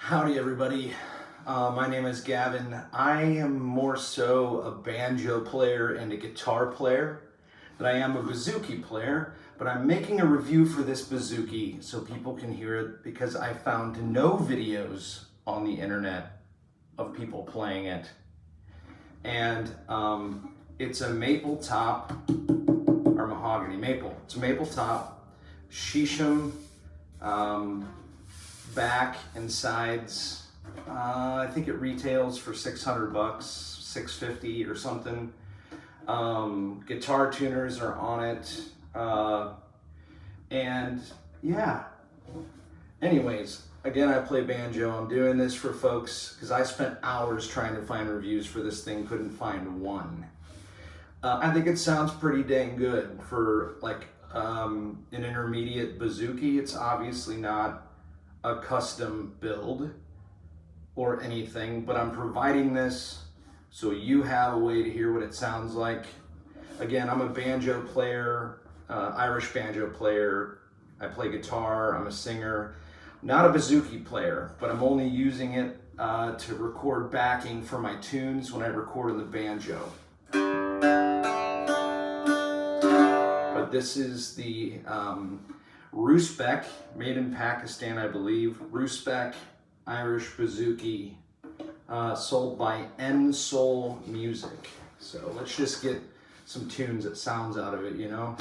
Howdy everybody, my name is Gavin. I am more so a banjo player and a guitar player than I am a bouzouki player, but I'm making a review for this bouzouki so people can hear it because I found no videos on the internet of people playing it. And it's a maple top, or mahogany, maple. It's a maple top, shisham, back and sides. I think it retails for 600 bucks, 650 or something. Guitar tuners are on it. And yeah, anyways, again, I play banjo. I'm doing this for folks because I spent hours trying to find reviews for this thing, couldn't find one. I think it sounds pretty dang good for like an intermediate bouzouki. It's obviously not a custom build or anything, but I'm providing this so you have a way to hear what it sounds like. Again, I'm a banjo player, Irish banjo player. I play guitar, I'm a singer. Not a bouzouki player, but I'm only using it to record backing for my tunes when I record on the banjo. But this is the Roosebeck, made in Pakistan, I believe. Roosebeck Irish bouzouki, sold by N-Soul Music. So let's just get some tunes that sounds out of it, you know?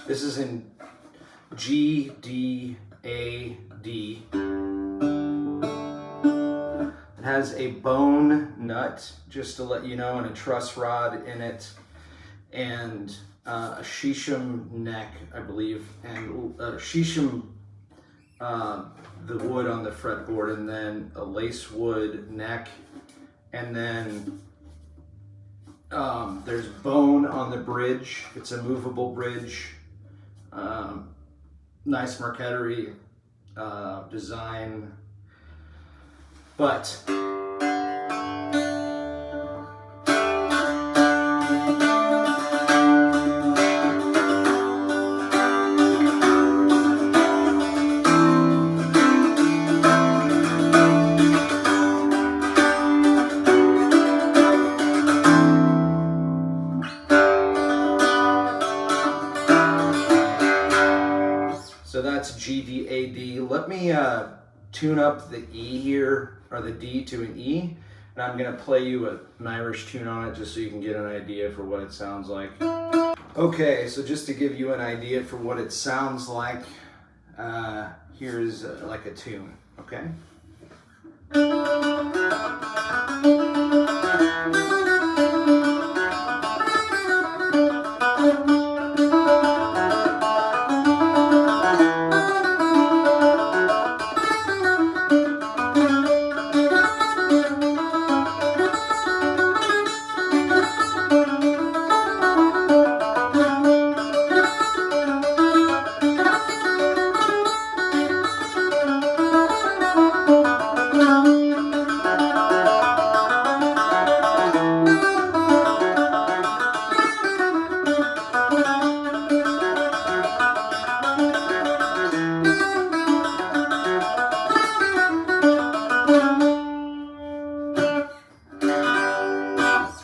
This is in G, D, A, D. It has a bone nut, just to let you know, and a truss rod in it, and a shisham neck, I believe, and shisham, the wood on the fretboard, and then a lace wood neck, and then there's bone on the bridge. It's a movable bridge. Nice marqueterie design, but so that's G, D, A, D. Let me tune up the E here, or the D to an E, and I'm gonna play you an Irish tune on it just so you can get an idea for what it sounds like. Okay, so just to give you an idea for what it sounds like, here's like a tune, okay?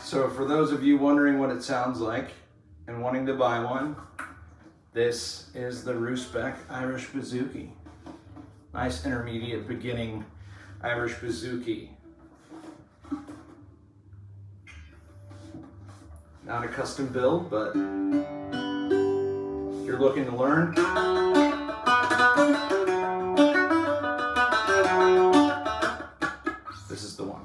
So for those of you wondering what it sounds like and wanting to buy one, this is the Roosebeck Irish Bouzouki. Nice intermediate beginning Irish Bouzouki. Not a custom build, but if you're looking to learn, this is the one.